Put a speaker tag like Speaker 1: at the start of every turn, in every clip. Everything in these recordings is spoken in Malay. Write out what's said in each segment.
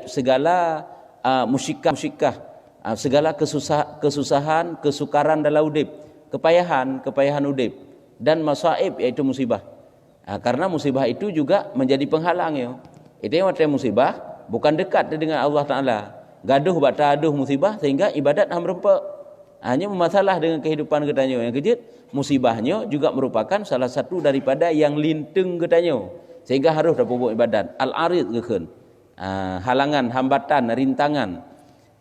Speaker 1: segala musyikah, segala kesusahan, kesukaran dalam udip, kepayahan udip, dan masaib iaitu musibah. Karena musibah itu juga menjadi penghalang ya. Itu yang artinya musibah bukan dekat dengan Allah Taala. Gaduh bata aduh musibah sehingga ibadat hamrempe. Hanya masalah dengan kehidupan katanya. Yang kejut musibahnya juga merupakan salah satu daripada yang linteng katanya. Sehingga harus dapat buat ibadat. Al-arid gekeun. Halangan, hambatan, rintangan.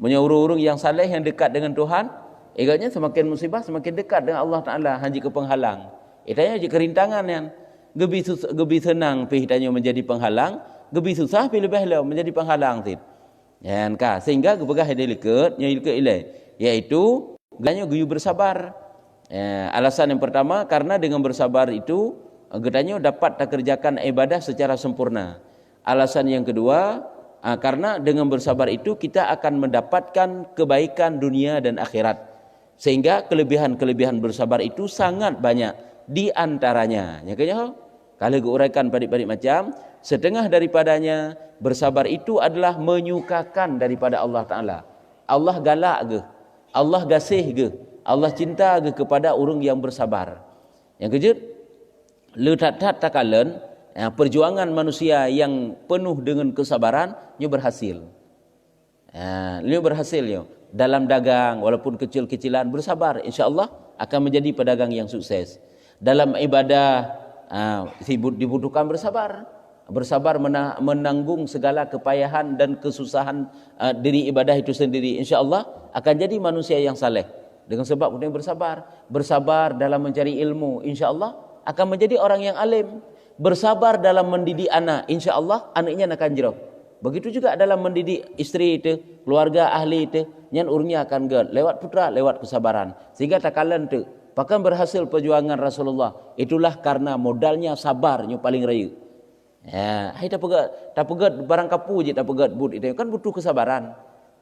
Speaker 1: Menyuruh-urung yang saleh yang dekat dengan Tuhan, agaknya semakin musibah semakin dekat dengan Allah Taala, hanya ke penghalang. Itanya je kerintangan yang gebi senang pi hitanya menjadi penghalang, gebi susah pi lebih lah menjadi penghalang tit. Yan ka sehingga gebegah delikut ilai yaitu ganya guyu bersabar. Alasan yang pertama karena dengan bersabar itu gedanya dapat tak kerjakan ibadah secara sempurna. Alasan yang kedua karena dengan bersabar itu kita akan mendapatkan kebaikan dunia dan akhirat. Sehingga kelebihan-kelebihan bersabar itu sangat banyak. Di antaranya, ya kayaknya kalau diuraikan padik-padik macam, setengah daripadanya bersabar itu adalah menyukakan daripada Allah Taala. Allah galak ke, Allah gasih ke, Allah cinta ke kepada orang yang bersabar. Yang kejut, letat takalan perjuangan manusia yang penuh dengan kesabaran, nya berhasil. Nya berhasil yo. Dalam dagang walaupun kecil-kecilan bersabar, insya-Allah akan menjadi pedagang yang sukses. Dalam ibadah dibutuhkan bersabar. Bersabar menanggung segala kepayahan dan kesusahan diri ibadah itu sendiri. Insya-Allah akan jadi manusia yang saleh. Dengan sebab kemudian bersabar dalam mencari ilmu, insya-Allah akan menjadi orang yang alim. Bersabar dalam mendidik anak, insya-Allah anaknya akan jerah. Begitu juga dalam mendidik isteri itu, keluarga ahli itu, nyan urnya akan lewat putra, lewat kesabaran. Sehingga takalan tu bahkan berhasil perjuangan Rasulullah. Itulah karena modalnya sabarnya paling raya. Hai tak pegat barang kapu je tak pegat but itu kan butuh kesabaran.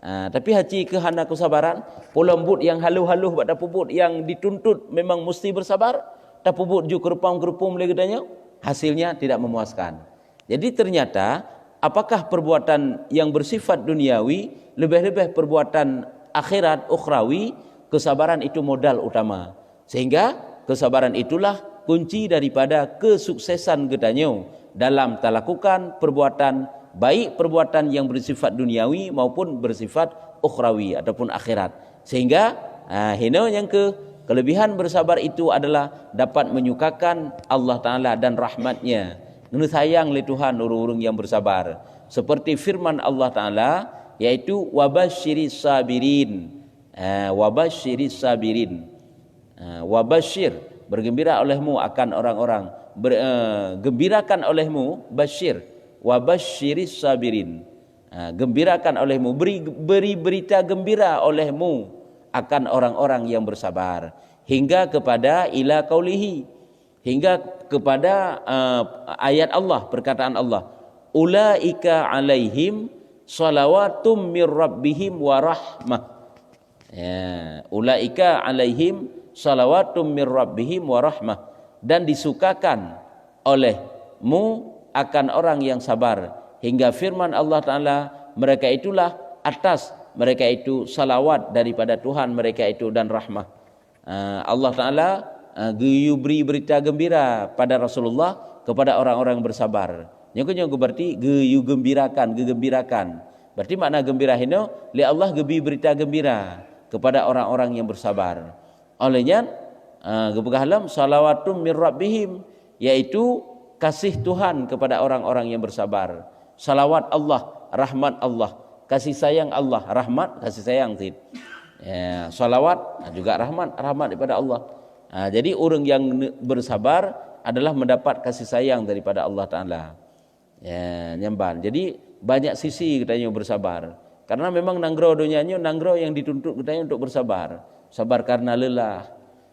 Speaker 1: Tapi haji ke hana kesabaran, pola but yang haluh-haluh buat dapat but yang dituntut memang mesti bersabar, dapat but ju kerupam-kerupum lagi katanya, hasilnya tidak memuaskan. Jadi ternyata apakah perbuatan yang bersifat duniawi lebih-lebih perbuatan akhirat ukhrawi, kesabaran itu modal utama. Sehingga kesabaran itulah kunci daripada kesuksesan gedanyo dalam talakukan perbuatan, baik perbuatan yang bersifat duniawi maupun bersifat ukhrawi ataupun akhirat. Sehingga hina yang kelebihan bersabar itu adalah dapat menyukakan Allah Ta'ala dan rahmatnya. Ini sayang oleh Tuhan orang-orang yang bersabar. Seperti firman Allah Ta'ala yaitu wabasyiris sabirin. Wabasyiris sabirin. Wabashir, bergembira olehmu akan orang-orang, gembirakan olehmu, basyir, wabasyiris sabirin, gembirakan olehmu, beri berita gembira olehmu akan orang-orang yang bersabar, hingga kepada ila qaulihi, hingga kepada ayat Allah, perkataan Allah, ulaika alaihim salawatum mir rabbihim wa rahmah. Ulaika alaihim salawatum mir rabbihim wa rahmah, dan disukakan olehmu akan orang yang sabar, hingga firman Allah Ta'ala, mereka itulah atas mereka itu salawat daripada Tuhan mereka itu dan rahmah. Allah Ta'ala beri berita gembira pada Rasulullah kepada orang-orang bersabar. Yang berarti gegembirakan. Berarti makna gembira ini li Allah gebi berita gembira kepada orang-orang yang bersabar. Olehnya gebegahlam salawatum mir rabbihim, yaitu kasih Tuhan kepada orang-orang yang bersabar. Salawat Allah, rahmat Allah, kasih sayang Allah, rahmat kasih sayang tid. Salawat juga rahmat daripada Allah. Jadi orang yang bersabar adalah mendapat kasih sayang daripada Allah Ta'ala. Nyamban. Jadi banyak sisi katanya bersabar. Karena memang nanggro dunianya nanggro yang dituntut katanya untuk bersabar. Sabar karena lelah,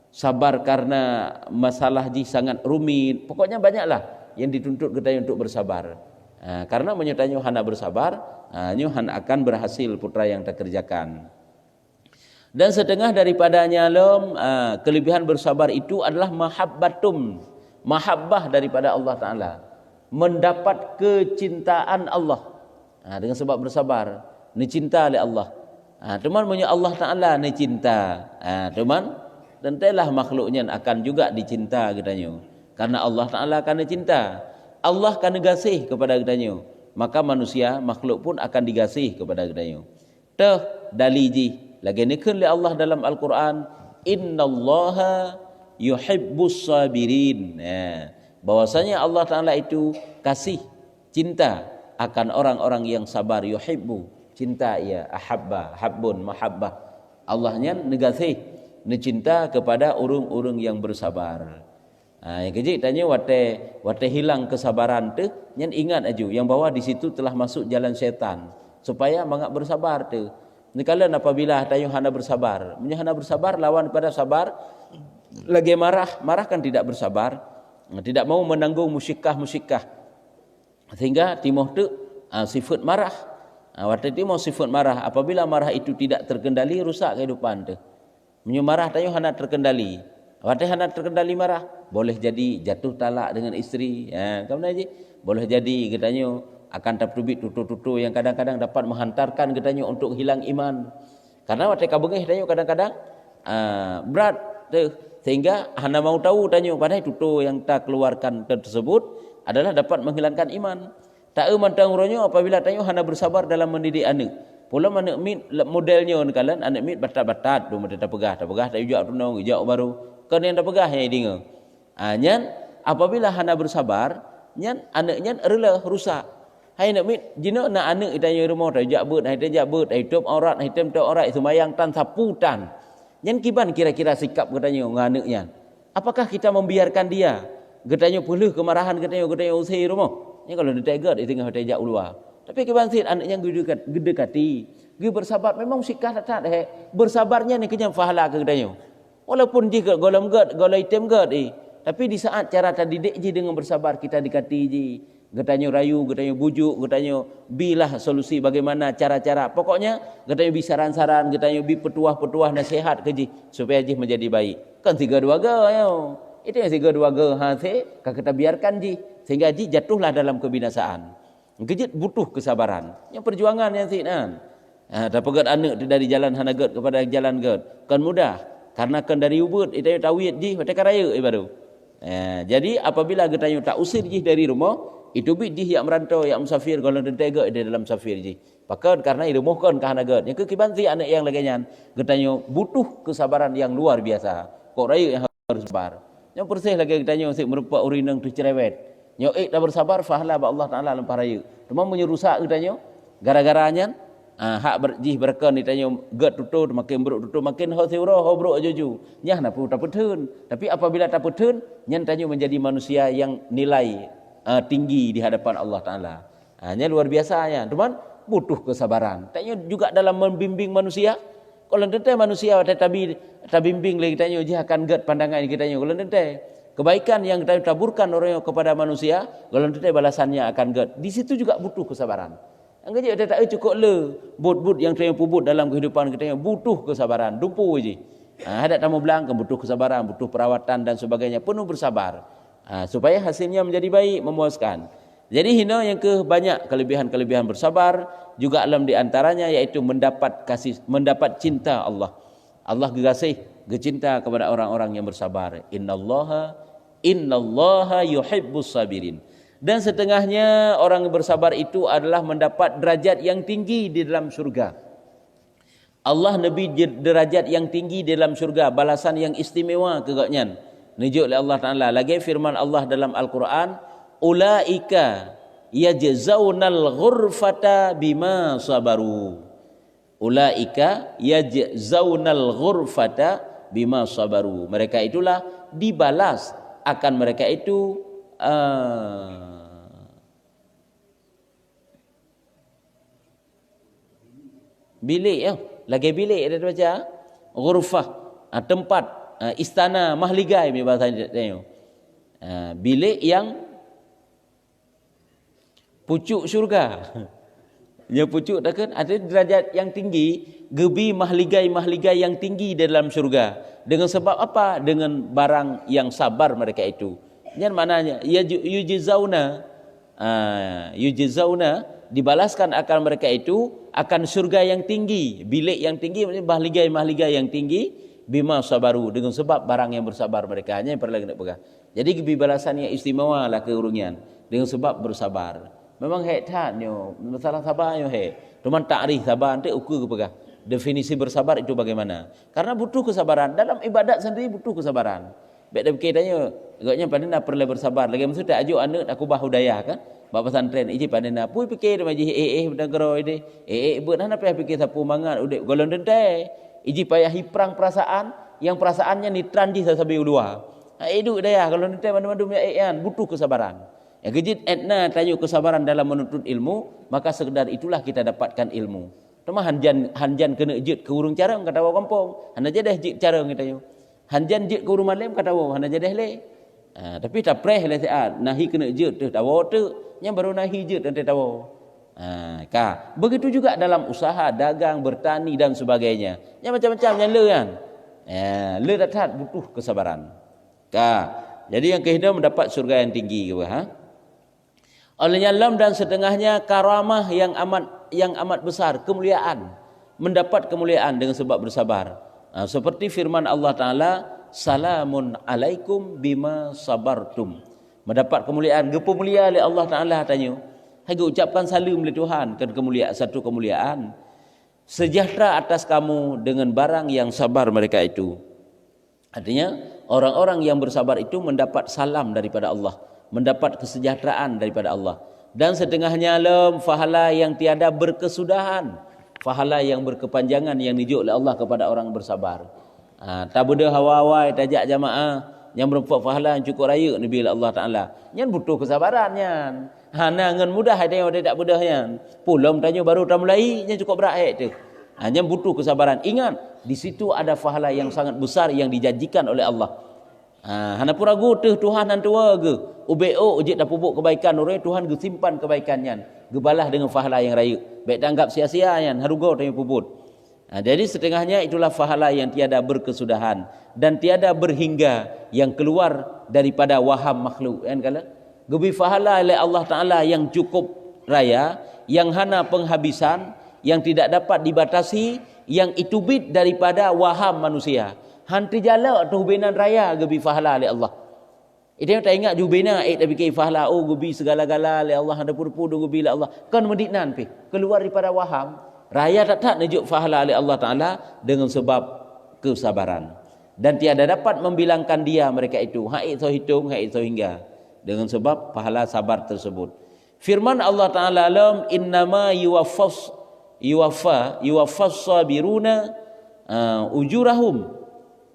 Speaker 1: sabar karena masalah sangat rumit. Pokoknya banyaklah yang dituntut katanya untuk bersabar. Karena menyertanya hana bersabar, hana akan berhasil putra yang tak kerjakan. Dan setengah daripadanya kelebihan bersabar itu adalah mahabbah daripada Allah Ta'ala. Mendapat kecintaan Allah. Dengan sebab bersabar, ni cinta oleh Allah. Teman punya Allah Taala ni cinta. Teman tentulah makhluknya akan juga dicinta katanya. Karena Allah Taala akan cinta. Allah akan kasih kepada katanya. Maka manusia makhluk pun akan digasih kepada katanya. Teh daliji lagi nikun oleh Allah dalam Al-Quran, innallaha yuhibbus sabirin. Bahwasanya Allah Taala itu kasih, cinta akan orang-orang yang sabar. Yuhibbu, cinta ia, ahabba, habbun, mahabbah. Allahnya negasih, cinta kepada orang-orang yang bersabar. Yang kecil tanya wate hilang kesabaran tu, nyan ingat aja yang bahwa di situ telah masuk jalan syaitan supaya mangak bersabar tu. Ni kala apabila tayo hana bersabar, hana bersabar lawan pada sabar, lagi marah kan tidak bersabar, tidak mau menanggung musyikah. Sehingga timoh tu sifat marah. Waktu timoh sifat marah, apabila marah itu tidak terkendali, rusak kehidupan tu. Marah tayo hana terkendali. Waktu hana terkendali marah, boleh jadi jatuh talak dengan isteri. Kamu aja. Boleh jadi katanya akan tertubik tutu-tutu yang kadang-kadang dapat menghantarkan katanya untuk hilang iman. Karena waktu kabengih tayo kadang-kadang berat tu. Sehingga hana mau tahu tanya padahal tutu yang tak keluarkan tersebut adalah dapat menghilangkan iman. Tak mantang uronyo apabila tanya hana bersabar dalam mendidik anak. Pula anak mit modelnya kalian anak mit batat-batat tu mata pegah tak ujak tunong ujak baru. Kan yang dah pegah yang dinga. Nyan apabila hana bersabar, nyan anaknya rela rusak. Hai nak mit jina nak anak itanya rumah tak ujak beut, hai tak beut, hai top aurat, hai tem tok aurat semayang tan saputan. Nyan kiban kira-kira sikap katanya dengan anaknya. Apakah kita membiarkan dia? Katanya peluh kemarahan katanya usir rumah. Ni kalau dia tegar dia tengah tajak luar. Tapi kebansit anaknya gedekati. Dia bersabar memang sikah tak bersabarnya ni kenyang fahala ke katanya. Walaupun jika golam gad, golai item gad tapi di saat cara terdidik je dengan bersabar kita dikati je. Katanya rayu, katanya bujuk, katanya bilah solusi bagaimana cara-cara. Pokoknya katanya bi saran-saran, katanya bi petuah-petuah nasihat ke je supaya je menjadi baik. Kan 3-2 ya. Itu yang 3-2 kita biarkan je sehingga ji jatuhlah dalam kebinasaan. Kejut butuh kesabaran. Yang perjuangan yang kan. Tak pegat anak dari jalan hanagat kepada jalan gad. Kan mudah. Karena kan dari ubud itu tawid ji mata karaya baru. Jadi apabila kita tak usir ji dari rumah, itu bi ji yang merantau yang musafir kalau dentega di dalam safir ji. Pakai karena itu mohon ke hanagat. Yang kekibansi anak yang laginya kita butuh kesabaran yang luar biasa. Kok raya yang harus sabar. Yang persih lagi kita si merupa urinang tu cerewet. Yang dah bersabar fahala ba Allah Taala lempar raya. Cuma menyerusak kita gara-garanya hak berjih berkan ditanya gad tutu makin beruk tutu makin hosiro hobrok juju. Nyah na pu tak petun. Tapi apabila tak petun, nyan tanya menjadi manusia yang nilai tinggi di hadapan Allah Taala. Nya luar biasanya. Teman butuh kesabaran. Tanya juga dalam membimbing manusia. Kalau nanti manusia tak bimbing lagi tanya je akan gad pandangan kita tanya. Kalau nanti kebaikan yang kita taburkan orang kepada manusia, kalau nanti balasannya akan gad. Di situ juga butuh kesabaran. Angkat je tak cukup le but yang saya pubut dalam kehidupan kita butuh kesabaran. Dumpu je. Hadap tamu belang butuh kesabaran, butuh perawatan dan sebagainya. Penuh bersabar. Supaya hasilnya menjadi baik, memuaskan. Jadi hina yang banyak kelebihan-kelebihan bersabar juga alam di antaranya yaitu mendapat cinta Allah. Allah gekasih, gecinta kepada orang-orang yang bersabar. Innallaha yuhibbus sabirin. Dan setengahnya orang yang bersabar itu adalah mendapat derajat yang tinggi di dalam syurga. Allah Nabi derajat yang tinggi di dalam syurga, balasan yang istimewa kegaknya. Nunjuk oleh Allah Taala. Lagi firman Allah dalam Al-Quran, ulaika yajzaunal ghurfata bima sabaru. Ulaika yajzaunal ghurfata bima sabaru. Mereka itulah dibalas akan mereka itu bilik ya. Lagi bilik ada baca ghurfah, tempat istana mahligai bahasa dia. Bilik yang pucuk syurga. Yang pucuk tak kan ada derajat yang tinggi, gebi mahligai yang tinggi di dalam syurga. Dengan sebab apa? Dengan barang yang sabar mereka itu. Yang maknanya yujzauna yujzauna, dibalaskan akan mereka itu akan surga yang tinggi, bilik yang tinggi, mahligai yang tinggi, bima sabaru, dengan sebab barang yang bersabar mereka. Hanya yang perlu kena pegang. Jadi balasan yang istimewa lah ke urungian dengan sebab bersabar. Memang hetatnya masalah sabarnya Cuman takrif sabar nanti ukur ke pegang. Definisi bersabar itu bagaimana? Karena butuh kesabaran. Dalam ibadat sendiri butuh kesabaran. Baik dah fikir tanya, agaknya pada nak perlu bersabar. Lagi maksud tak ajuk anak aku bahudaya kan? Bapa pesantren iji pada nak pui fikir maji benda gero ini. Buat nak fikir sapu mangat udik golon dente. Iji payah hiprang perasaan yang perasaannya nitran di sasabi ulua. Hidup daya kalau dente mandu-mandu kan butuh kesabaran. Yang kejit etna tajuk kesabaran dalam menuntut ilmu, maka sekedar itulah kita dapatkan ilmu. Cuma hanjan kena jit ke urung cara kata orang kampung. Hana jadah jit cara kita yo. Hanjan jit ke urung malam kata orang hana jadah le. Tapi tak preh le nahi kena jit tu tawo tu yang baru nahi jit nanti tawo. Begitu juga dalam usaha, dagang, bertani dan sebagainya. Yang macam-macam yang le kan. Le datat butuh kesabaran. Jadi yang kehidupan mendapat surga yang tinggi ke olehnya lam dan setengahnya karamah yang amat besar, kemuliaan, mendapat kemuliaan dengan sebab bersabar. Seperti firman Allah Taala, salamun alaikum bima sabartum. Mendapat kemuliaan, gepo mulia oleh Allah Taala tanya. Hai ucapkan salam oleh Tuhan, kan kemuliaan, satu kemuliaan. Sejahtera atas kamu dengan barang yang sabar mereka itu. Artinya orang-orang yang bersabar itu mendapat salam daripada Allah, mendapat kesejahteraan daripada Allah. Dan setengahnya lam fahala yang tiada berkesudahan, fahala yang berkepanjangan yang dijuk oleh Allah kepada orang bersabar. Tak beda hawa-hawa tajak jamaah yang berempat fahala yang cukup raya Nabi Allah Taala. Yang butuh kesabaran yang. Hana ngan mudah ada yang tak mudah yang. Pulang tanya baru tak mulai yang cukup berat tu. Hanya butuh kesabaran. Ingat, di situ ada pahala yang sangat besar yang dijanjikan oleh Allah. Hana pun ragu Tuhan dan tua ke. UBO ujit dah pupuk kebaikan orang Tuhan ge simpan kebaikannya. Gebalah dengan pahala yang raya. Baik tanggap sia-sia yang harugo tanya puput. Jadi setengahnya itulah pahala yang tiada berkesudahan dan tiada berhingga yang keluar daripada waham makhluk. Kan kala? Gebi pahala oleh Allah Taala yang cukup raya, yang hana penghabisan, yang tidak dapat dibatasi, yang itu bit daripada waham manusia. Hanti jala tu hubinan raya gebi pahala oleh Allah. Itu tak ingat jubina tak fikir pahala gebi segala-gala oleh Allah ada pur-pur gebi oleh Allah. Kan mendiknan pi keluar daripada waham. Raya tak najuk pahala oleh Allah Taala dengan sebab kesabaran. Dan tiada dapat membilangkan dia mereka itu. Hak itu hitung, hak itu hingga dengan sebab pahala sabar tersebut. Firman Allah Taala lam innama yuwaffas sabiruna ujurahum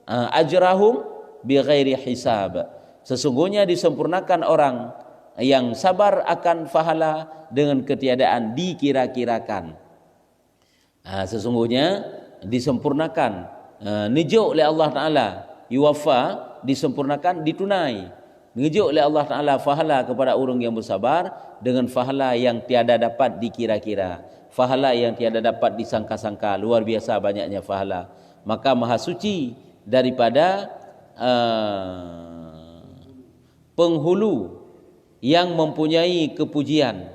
Speaker 1: ajrahum bighairi hisab. Sesungguhnya disempurnakan orang yang sabar akan pahala dengan ketiadaan dikira-kirakan. Sesungguhnya disempurnakan nijuk oleh Allah Taala, yuwaffa disempurnakan ditunai. Nijuk oleh Allah Taala pahala kepada orang yang bersabar dengan pahala yang tiada dapat dikira-kira, pahala yang tiada dapat disangka-sangka. Luar biasa banyaknya pahala. Maka maha suci daripada penghulu yang mempunyai kepujian.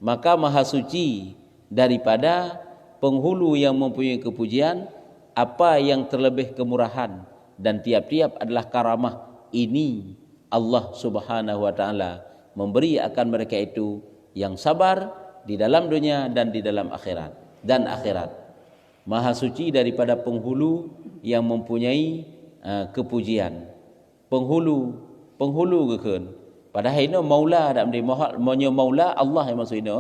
Speaker 1: Maka maha suci daripada penghulu yang mempunyai kepujian, apa yang terlebih kemurahan dan tiap-tiap adalah karamah. Ini Allah Subhanahu wa taala memberi akan mereka itu yang sabar di dalam dunia dan di dalam akhirat dan akhirat. Maha suci daripada penghulu yang mempunyai kepujian. Penghulu kekan. Padahal ini maula dak menye maula Allah yang maksud ini.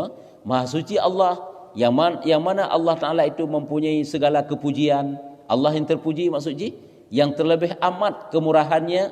Speaker 1: Maha suci Allah yang mana Allah Taala itu mempunyai segala kepujian. Allah yang terpuji maksudnya yang terlebih amat kemurahannya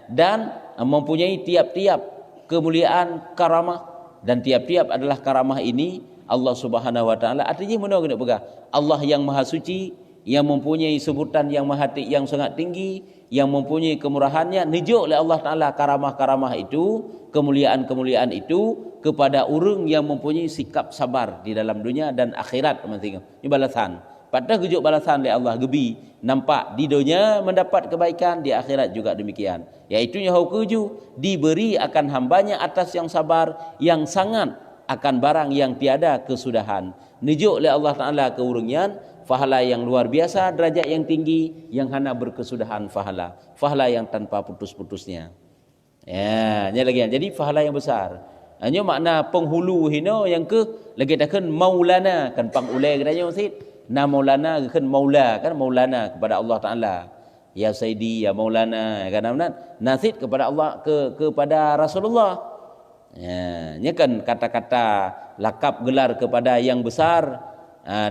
Speaker 1: dan mempunyai tiap-tiap kemuliaan karamah, dan tiap-tiap adalah karamah ini Allah Subhanahu wa taala. Artinya mana kena pegang Allah yang maha suci, yang mempunyai sebutan yang yang sangat tinggi, yang mempunyai kemurahannya, nijuk oleh Allah Taala karamah-karamah itu, kemuliaan-kemuliaan itu kepada orang yang mempunyai sikap sabar di dalam dunia dan akhirat. Ini balasan Patah gejuk balasan oleh Allah gebi. Nampak di dunia mendapat kebaikan, di akhirat juga demikian. Iaitu nyahu keju diberi akan hambanya atas yang sabar, yang sangat akan barang yang tiada kesudahan. Nijuk oleh Allah Ta'ala keurungian, fahala yang luar biasa, derajat yang tinggi, yang hana berkesudahan fahala. Fahala yang tanpa putus-putusnya. Ya, ni lagi. Jadi fahala yang besar. Hanya makna penghulu hino yang ke lagi takkan maulana kan pangulai katanya Ustaz. Na maulana kan maula kan maulana kepada Allah Taala. Ya Sayyidi ya maulana kan namanya nasid kepada Allah kepada Rasulullah. Ya, ini kan kata-kata lakap gelar kepada yang besar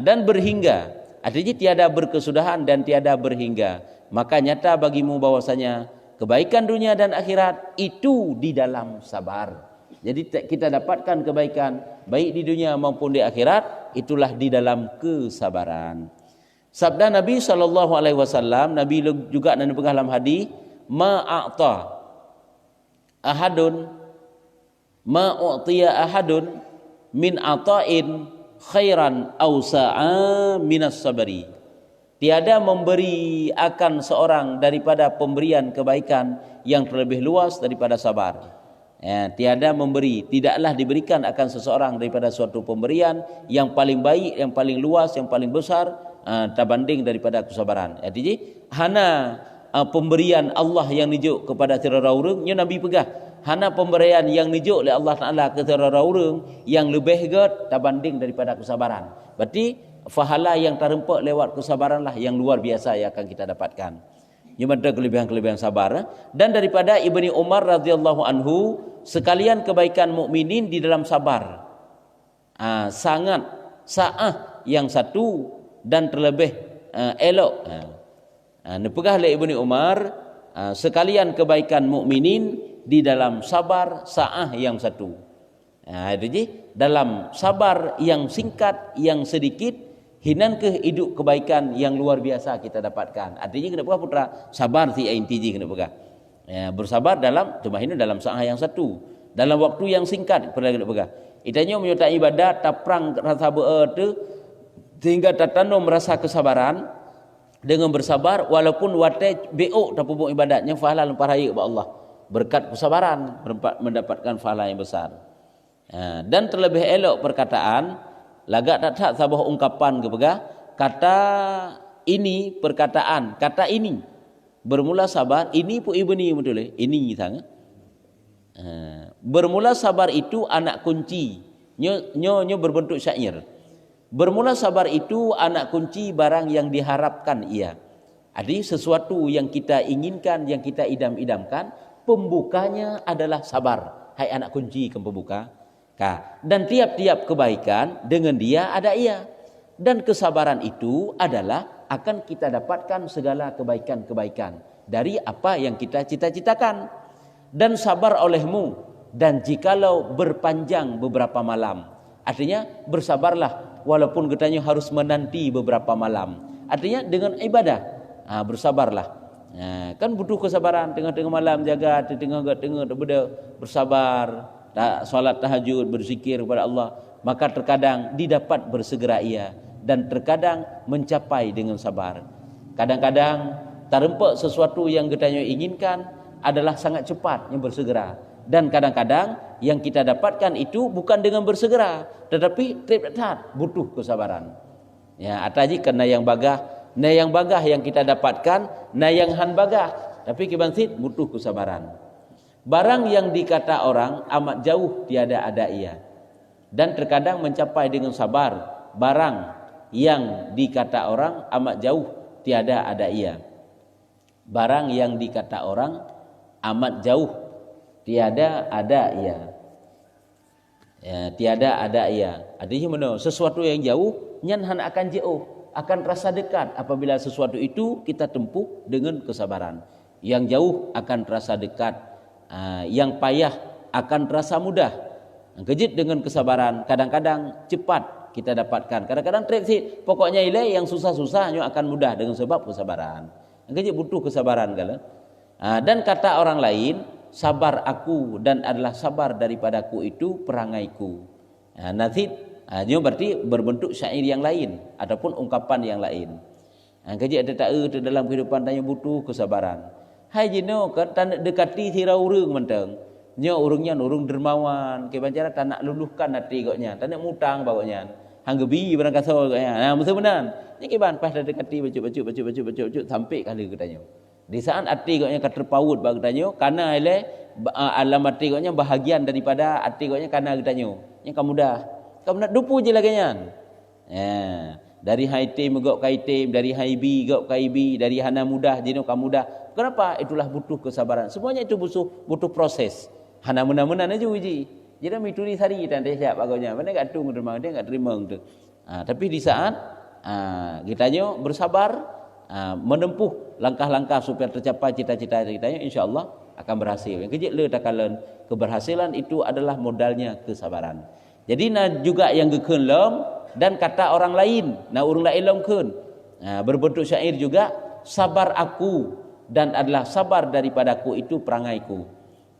Speaker 1: dan berhingga. Artinya tiada berkesudahan dan tiada berhingga. Maka nyata bagimu bahwasanya kebaikan dunia dan akhirat itu di dalam sabar. Jadi kita dapatkan kebaikan baik di dunia maupun di akhirat itulah di dalam kesabaran. Sabda Nabi SAW, Nabi juga dan pegang dalam hadis, ma'ata ahadun ma'utiya ahadun min ata'in khairan aw sa'a minas sabri. Tiada memberi akan seorang daripada pemberian kebaikan yang terlebih luas daripada sabar. Ya, tiada memberi, tidaklah diberikan akan seseorang daripada suatu pemberian yang paling baik, yang paling luas, yang paling besar terbanding daripada kesabaran. Jadi hana pemberian Allah yang nijuk kepada tiada orang, nya Nabi pegah. Hana pemberian yang nijuk oleh Allah Taala ke tiada orang yang lebih gede terbanding daripada kesabaran. Berarti fahala yang terempak lewat kesabaranlah yang luar biasa yang akan kita dapatkan. Ini ada kelebihan-kelebihan sabar. Dan daripada Ibni Umar radhiyallahu anhu, sekalian kebaikan mukminin di dalam sabar. Sangat sa'ah yang satu dan terlebih elok. Nepegah oleh Ibni Umar, sekalian kebaikan mukminin di dalam sabar sa'ah yang satu. Jadi dalam sabar yang singkat, yang sedikit, hinan ke hidup kebaikan yang luar biasa kita dapatkan. Artinya kena pegah putra sabar si intiji kena pegah. Ya, bersabar dalam cuma ini dalam saat yang satu, dalam waktu yang singkat kena pegah. Itanya menyertai ibadat taprang rasa beerte sehingga tatano merasa kesabaran dengan bersabar walaupun wate beok tapubuk ibadatnya fahala lempar raya kepada Allah. Berkat kesabaran mendapatkan fahala yang besar. Dan terlebih elok perkataan lagak tak sabah ungkapan kepegah kata ini perkataan kata ini bermula sabar ini pun ibni betul ini sangat bermula sabar itu anak kunci nyo berbentuk syair. Bermula sabar itu anak kunci barang yang diharapkan ia. Jadi sesuatu yang kita inginkan, yang kita idam-idamkan, pembukanya adalah sabar. Hai anak kunci ke pembuka. Dan tiap-tiap kebaikan dengan dia ada ia. Dan kesabaran itu adalah akan kita dapatkan segala kebaikan-kebaikan dari apa yang kita cita-citakan. Dan sabar olehmu, dan jikalau berpanjang beberapa malam. Artinya bersabarlah walaupun katanya harus menanti beberapa malam. Artinya dengan ibadah bersabarlah. Kan butuh kesabaran tengah-tengah malam jaga, tengah-tengah bersabar. Solat tahajud, berzikir kepada Allah, maka terkadang didapat bersegera ia dan terkadang mencapai dengan sabar. Kadang-kadang terempak sesuatu yang kita inginkan adalah sangat cepat yang bersegera, dan kadang-kadang yang kita dapatkan itu bukan dengan bersegera tetapi tetap butuh kesabaran. Ya, ataji kena yang bagah, na yang bagah yang kita dapatkan, na yang han bagah, tapi kibansit butuh kesabaran. Barang yang dikata orang amat jauh tiada ada ia, dan terkadang mencapai dengan sabar. Barang yang dikata orang amat jauh tiada ada ia. Barang yang dikata orang amat jauh tiada ada ia. Ya, tiada ada ia. Artinya mana? Sesuatu yang jauh nyanhan akan jauh, akan terasa dekat apabila sesuatu itu kita tempuh dengan kesabaran. Yang jauh akan terasa dekat. Yang payah akan terasa mudah. Kejut dengan kesabaran, kadang-kadang cepat kita dapatkan. Kadang-kadang transit, pokoknya ilai yang susah-susahnya akan mudah dengan sebab kesabaran. Kejut butuh kesabaran kala. Dan kata orang lain, sabar aku dan adalah sabar daripadaku itu perangaiku. Nazid Dia berarti berbentuk syair yang lain ataupun ungkapan yang lain. Kaji ada tak dalam kehidupan tanya butuh kesabaran. Hai jino kan tak nak dekati thira urang menteng. Nyo urungnya urung dermawan, ke bancara tak nak luluhkan hati koknya, tak nak mutang bawanya. Hang gebi barang kata koknya. Nah betul benar. Ni ke ban pas dah dekati bacuk sampai kali katanya. Di saat hati koknya terpaut bag katanya, karena ile alam hati koknya bahagian daripada hati koknya karena katanya. Yang kamu nak dupu je lagi nya. Dari haitim gok kaitim, dari haibi gok kaibi, dari hana mudah jino kamu mudah. Kenapa? Itulah butuh kesabaran. Semuanya itu butuh proses. Hana mena-mena aja uji. Jadi mituri sari dan dia siap agaknya. Mana enggak tung derma dia enggak terima tu. Tapi di saat kitanya bersabar menempuh langkah-langkah supaya tercapai cita-cita kitanya, insyaallah akan berhasil. Yang kecil le takalan keberhasilan itu adalah modalnya kesabaran. Jadi juga yang gekeun lom dan kata orang lain, urang lain lom keun. Berbentuk syair juga, sabar aku dan adalah sabar daripadaku itu perangaiku.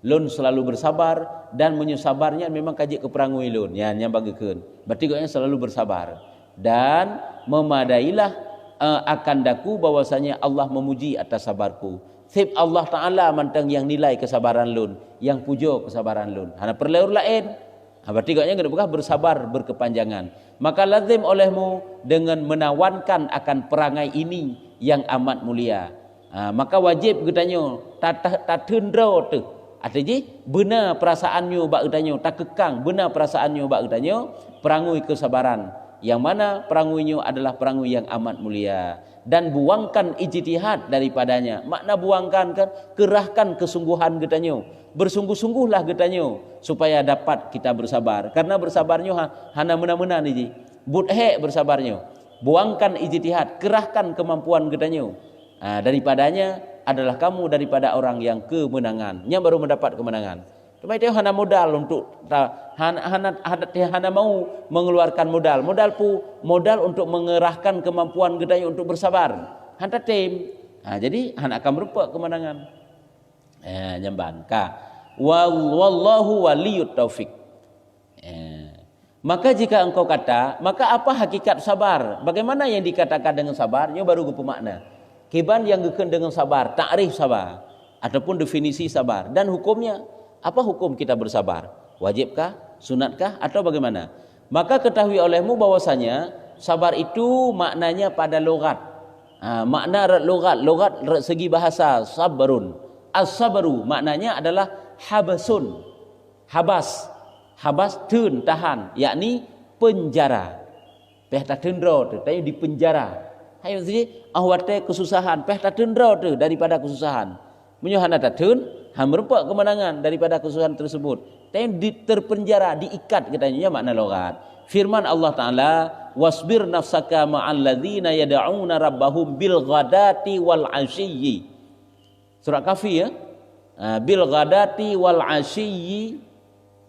Speaker 1: Lun selalu bersabar dan menyesabarnya memang kaji ke perangui lun. Yang bagikeun. Berarti koknya selalu bersabar. Dan memadailah akan daku bahwasanya Allah memuji atas sabarku. Sip Allah Taala mantang yang nilai kesabaran lun, yang pujo kesabaran lun. Hana perlu lain. Berarti koknya kena bersabar berkepanjangan. Maka lazim olehmu dengan menawankan akan perangai ini yang amat mulia. Maka wajib katanya tak tendro tu. Artinya benar perasaannya bak katanya tak kekang, benar perasaannya bak katanya perangui kesabaran. Yang mana peranguinya adalah perangui yang amat mulia. Dan buangkan ijtihad daripadanya. Makna buangkan kan kerahkan kesungguhan katanya. Bersungguh-sungguhlah katanya supaya dapat kita bersabar. Karena bersabarnya hana mena-mena ni ji. Budhe bersabarnya. Buangkan ijtihad, kerahkan kemampuan katanya. Daripadanya adalah kamu daripada orang yang kemenangan. Yang baru mendapat kemenangan. Cuma itu hana modal untuk hana mau mengeluarkan modal. Modal untuk mengerahkan kemampuan katanya untuk bersabar. Hanta tim. Jadi hana akan berupa kemenangan. Nyamban ka wallahu waliyut taufik. Maka jika engkau kata, maka apa hakikat sabar? Bagaimana yang dikatakan dengan sabar? Ini baru gupu makna. Kiban yang gekeun dengan sabar, takrif sabar ataupun definisi sabar dan hukumnya. Apa hukum kita bersabar? Wajibkah, sunatkah atau bagaimana? Maka ketahui olehmu bahwasanya sabar itu maknanya pada logat. Makna logat segi bahasa sabarun. As-sabru maknanya adalah habasun. Habas tun tahan, yakni penjara. Peh tak tendro tu, tapi di penjara. Hayo sini ahwate kesusahan, peh tak tendro tu daripada kesusahan. Menyuhana tatun, merupakan kemenangan daripada kesusahan tersebut. Tapi terpenjara, diikat katanya makna logat. Firman Allah Taala, wasbir nafsaka ma'al ladzina yad'una rabbahum bil ghadati wal 'ashiyyi. Surah Kahfi ya. Bil ghadati wal 'ashiyyi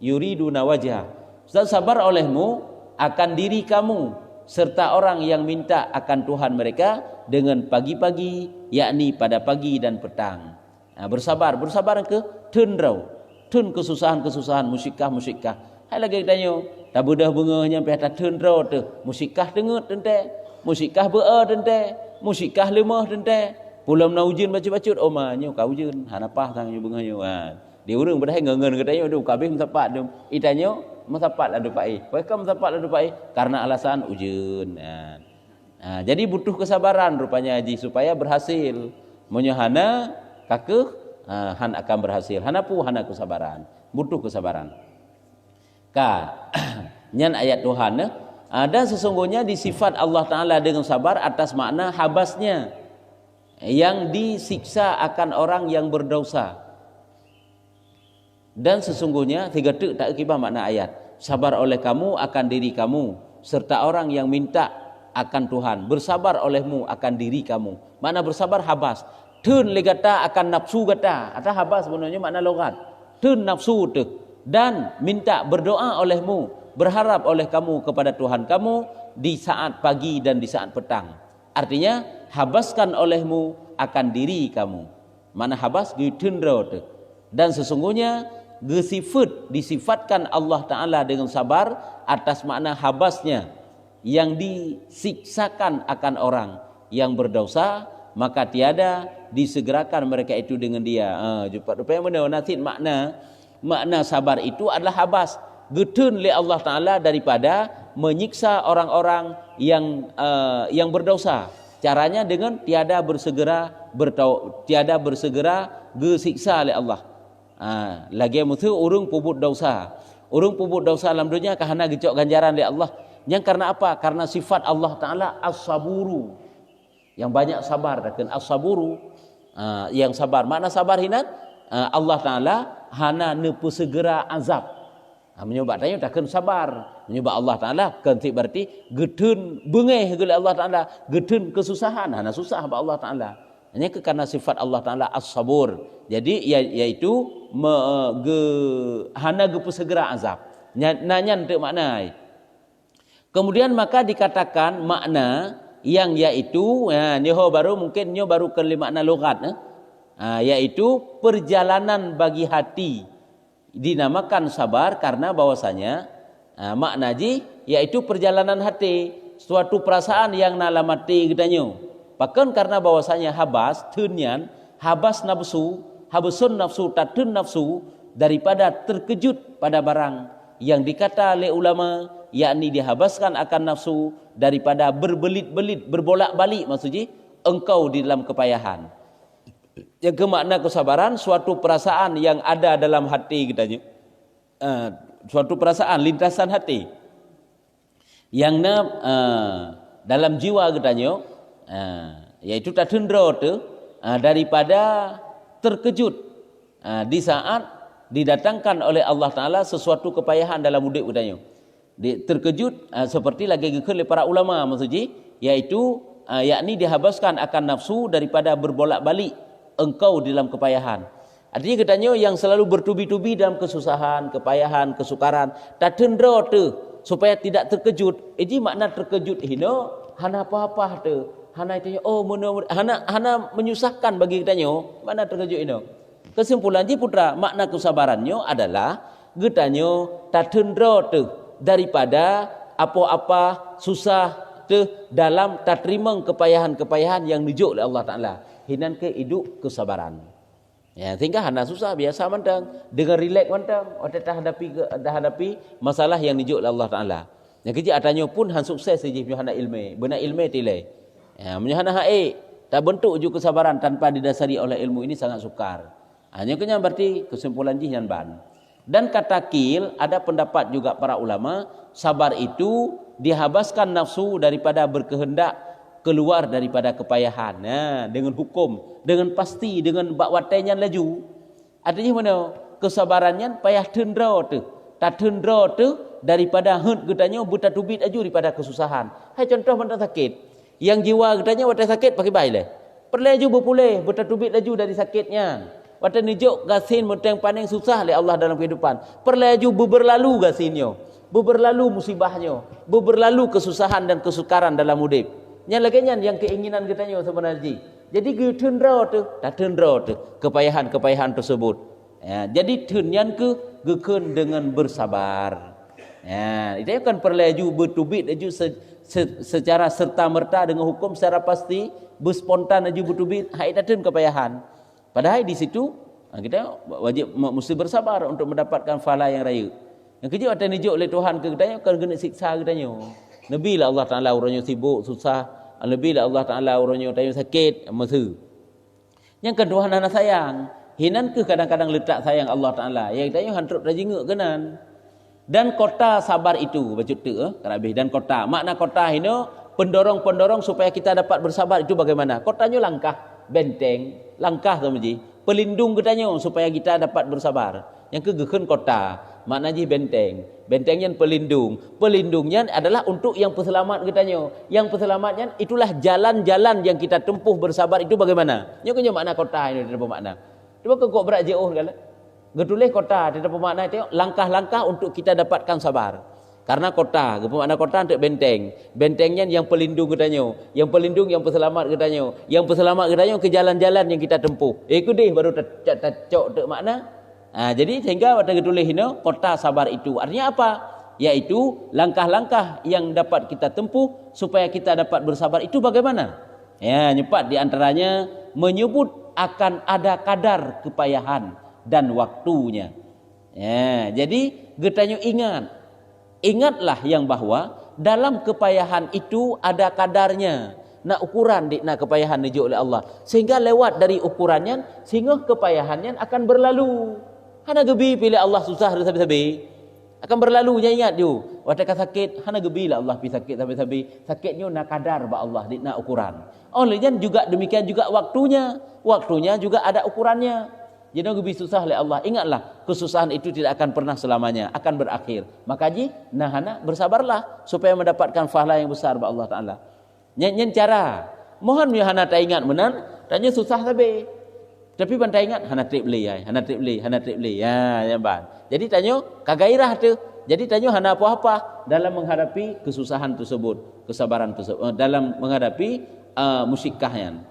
Speaker 1: yuriduna wajha. Sabar olehmu akan diri kamu serta orang yang minta akan Tuhan mereka dengan pagi-pagi, yakni pada pagi dan petang. Bersabar ke tendrau, tun kesusahan musyikah. Hai lagi tanya, tak budah bunganya pe ta tendrau tu, musyikah dengut tente, musyikah beu tente, musyikah lemah tente. Pulam na ujin bacut-bacut omanya ka ujin, hanapah tangnya bunganya. Dia urang pada ngengen katanya tu kabeh mendapat tu. Itanya mendapat ada pai. Mereka mendapat ada pai karena alasan ujun. Jadi butuh kesabaran rupanya haji supaya berhasil. Menyohana kakeh han akan berhasil. Hana kesabaran. Butuh kesabaran. Nyan ayat Tuhan dan sesungguhnya di sifat Allah Taala dengan sabar atas makna habasnya yang disiksa akan orang yang berdosa. Dan sesungguhnya tiga tek tak kibah makna ayat. Sabar oleh kamu akan diri kamu serta orang yang minta akan Tuhan. Bersabar olehmu akan diri kamu. Makna bersabar habas. Tun legata akan nafsu gata. Atau habas sebenarnya makna logat. Tun nafsu tu. Dan minta berdoa olehmu. Berharap oleh kamu kepada Tuhan kamu di saat pagi dan di saat petang. Artinya habaskan olehmu akan diri kamu. Makna habas gitu tu. Dan sesungguhnya gesifat disifatkan Allah Ta'ala dengan sabar atas makna habasnya yang disiksakan akan orang yang berdosa, maka tiada disegerakan mereka itu dengan dia. Rupanya mana nasid makna sabar itu adalah habas, getun oleh Allah Ta'ala daripada menyiksa orang-orang yang berdosa. Caranya dengan tiada bersegera gesiksa oleh Allah. Lagi mutu urung pubut dosa. Urung pubut dosa dalam dunia kahana gecok ganjaran oleh Allah. Yang karena apa? Karena sifat Allah Ta'ala as-saburu, yang banyak sabar. Dan as-saburu, yang sabar. Makna sabar hinan, Allah Ta'ala hana nepu segera azab. Menyebab tanya takkan sabar. Menyebab Allah Ta'ala kanti berarti getun bengeh oleh Allah Ta'ala, getun kesusahan, hana susah ba Allah Ta'ala. Hanya kerana sifat Allah Ta'ala as-sabur. Jadi iaitu hana gepu segera azab. Nanyan tu makna. Kemudian maka dikatakan makna yang iaitu nyoho baru mungkin nyoho baru ke makna logat, yaitu perjalanan bagi hati dinamakan sabar karena bahwasanya makna ji yaitu perjalanan hati, suatu perasaan yang dalam hati gedanyo. Bahkan karena bahwasanya habas tunyan, habas nafsu, habasun nafsu, tatun nafsu daripada terkejut pada barang yang dikata oleh ulama, yakni dihabaskan akan nafsu daripada berbelit-belit, berbolak-balik, maksudnya engkau di dalam kepayahan. Yang kemakna kesabaran suatu perasaan yang ada dalam hati katanya, suatu perasaan lintasan hati yang dalam jiwa katanya, yaitu tatundro tu daripada terkejut di saat didatangkan oleh Allah Ta'ala sesuatu kepayahan dalam hidup katanya. Terkejut seperti lagi oleh para ulama maksudnya, yaitu yakni dihabaskan akan nafsu daripada berbolak-balik engkau di dalam kepayahan. Artinya katanya yang selalu bertubi-tubi dalam kesusahan, kepayahan, kesukaran, tatendra tu supaya tidak terkejut. Ini makna terkejut hino hana apa-apa tu. Hana itu hana menyusahkan bagi katanya. Mana terkejut hino. Kesimpulan ji putra, makna kesabarannya adalah katanya tatendra tu daripada apa-apa susah tu dalam tatrima kepayahan-kepayahan yang dijuk oleh Allah Ta'ala. Hinan ke hidup kesabaran. Ya, sehingga hana susah biasa mantang, dengan relax mantang, dah hadapi masalah yang dijuk oleh Allah Ta'ala. Yang kerja atanya pun han sukses saja punya hana ilmu, benar ilmu tilai. Ya, punya hana haik, tak bentuk ju kesabaran tanpa didasari oleh ilmu ini sangat sukar. Hanya kena berarti kesimpulan jihan ban. Dan kata kil, ada pendapat juga para ulama, sabar itu dihabaskan nafsu daripada berkehendak keluar daripada kepayahan. Dengan hukum, dengan pasti, dengan bakwatenya laju. Artinya mana? Kesabarannya payah tendra tu. Tak tendra tu daripada hent gedanya buta tubit aju daripada kesusahan. Hai contoh mana sakit. Yang jiwa gedanya wadah sakit pakai baik lah. Perlaju berpulih, buta tubit laju dari sakitnya. Wadah nijuk gasin mentang paning susah oleh Allah dalam kehidupan. Perlaju berlalu gasinnya. Berlalu musibahnya. Berlalu kesusahan dan kesukaran dalam hidup. Yang laginya yang keinginan katanya sebenarnya. Jadi getendra tu, tak tendra tu kepayahan-kepayahan tersebut. Ya, jadi tunyan ke geken dengan bersabar. Ya, itu kan perlaju bertubit aju secara serta merta dengan hukum secara pasti, berspontan aju bertubit, hai datun kepayahan. Padahal di situ kita wajib mesti bersabar untuk mendapatkan pahala yang raya. Yang kerja ada nijuk oleh Tuhan ke katanya kan kena siksa katanya. Nabi lah Allah Ta'ala orangnya sibuk, susah. Nabi lah Allah Ta'ala orangnya sakit, masu. Yang kedua, anak sayang. Hinan ke kadang-kadang letak sayang Allah Ta'ala. Yang tanya hantruk rajinguk kenan. Dan kota sabar itu, baca tu, dan kota. Makna kota ini, pendorong-pendorong supaya kita dapat bersabar itu bagaimana? Kotanya langkah, benteng, langkah sama ji. Pelindung katanya supaya kita dapat bersabar. Yang kegeken kota, maknanya benteng. Bentengnya pelindung. Pelindungnya adalah untuk yang peselamat katanya. Yang peselamatnya itulah jalan-jalan yang kita tempuh bersabar itu bagaimana? Yang punya makna kota ini tidak bermakna. Cuba kok berat jauh kan? Getulih kota tidak bermakna itu langkah-langkah untuk kita dapatkan sabar. Karena kota, bermakna kota untuk benteng. Bentengnya yang pelindung katanya. Yang pelindung yang peselamat katanya. Yang peselamat katanya ke jalan-jalan yang kita tempuh. Itu deh baru cocok untuk makna Jadi sehingga waktu tulis ini kota sabar itu artinya apa? Yaitu langkah-langkah yang dapat kita tempuh supaya kita dapat bersabar itu bagaimana? Ya, nyepat di antaranya menyebut akan ada kadar kepayahan dan waktunya. Ya, jadi getanyo ingatlah yang bahwa dalam kepayahan itu ada kadarnya. Nak ukuran di nak kepayahan dijuk oleh Allah. Sehingga lewat dari ukurannya sehingga kepayahannya akan berlalu. Hana gebi pilih Allah susah sabi-sabi. Akan berlalu ingat ju. Waktu sakit hana gebi lah Allah pi sakit sabi-sabi. Sakitnya nak kadar ba Allah di nak ukuran. Olehnya juga demikian juga waktunya. Waktunya juga ada ukurannya. Jadi gebi susah oleh Allah. Ingatlah kesusahan itu tidak akan pernah selamanya, akan berakhir. Maka hana bersabarlah supaya mendapatkan pahala yang besar ba Allah Taala. Nyen cara mohon ya hana tak ingat menan tanya susah sabe tapi bantai ingat hana trip beli ya ban jadi tanyo kagairah tu jadi tanyo hana apa-apa dalam menghadapi kesusahan tersebut kesabaran tersebut dalam menghadapi musyikahnya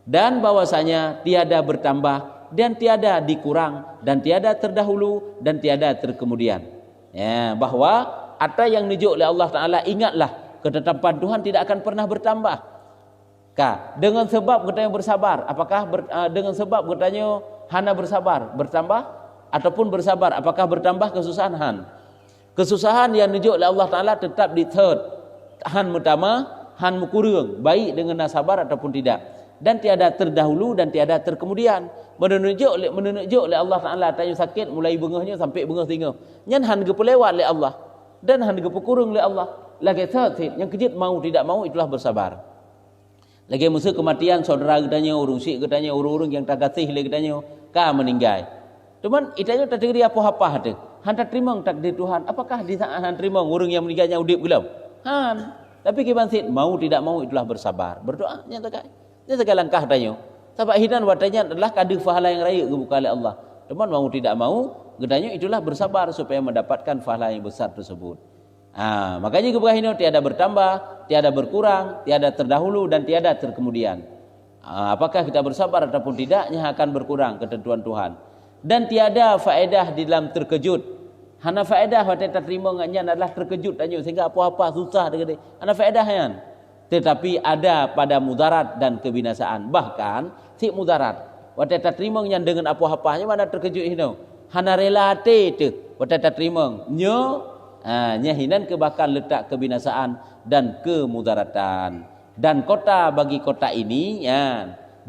Speaker 1: dan bahwasanya tiada bertambah dan tiada dikurang dan tiada terdahulu dan tiada terkemudian ya bahwa apa yang dijuk oleh Allah Taala ingatlah ketetapan Tuhan tidak akan pernah bertambah. Dengan sebab katanya bersabar, apakah dengan sebab katanya hana bersabar bertambah ataupun bersabar apakah bertambah kesusahan han? Kesusahan yang dijuk oleh Allah Taala tetap di third han utama, han mukurung, baik dengan sabar ataupun tidak. Dan tiada terdahulu dan tiada terkemudian. Menunjuk oleh Allah Taala tanya sakit mulai bengahnya sampai bengah tinggal. Nyan han gepelewat oleh Allah dan han gepekurung oleh Allah. Lagi tertib yang kejut mau tidak mau itulah bersabar. Lagi musuh kematian saudara katanya urung sik katanya urung-urung yang tak kasih lagi katanya ka meninggal. Cuman itanya tak diri apa-apa tu. Han tak terima takdir Tuhan. Apakah di saat han terima urung yang meninggalnya udip gelap? Han. Tapi kibansit mau tidak mau itulah bersabar. Berdoa nya tak. Dia segala langkah tanya. Sebab hidan watanya adalah kadu pahala yang raya kebuka oleh Allah. Cuman mau tidak mau katanya itulah bersabar supaya mendapatkan pahala yang besar tersebut. Makanya keberkahan tiada bertambah, tiada berkurang, tiada terdahulu dan tiada terkemudian. Apakah kita bersabar ataupun tidaknya akan berkurang ketentuan Tuhan. Dan tiada faedah di dalam terkejut. Hana faedah waktu kita terima nganya adalah terkejut tanya sehingga apa-apa susah dengan dia. Hana faedahnya. Tetapi ada pada mudarat dan kebinasaan. Bahkan si mudarat waktu kita terima nganya dengan apa-apanya mana terkejut ini. Hana relate tu waktu kita terima nyahinan kebakar letak kebinasaan dan kemudaratan. Dan kota bagi kota ini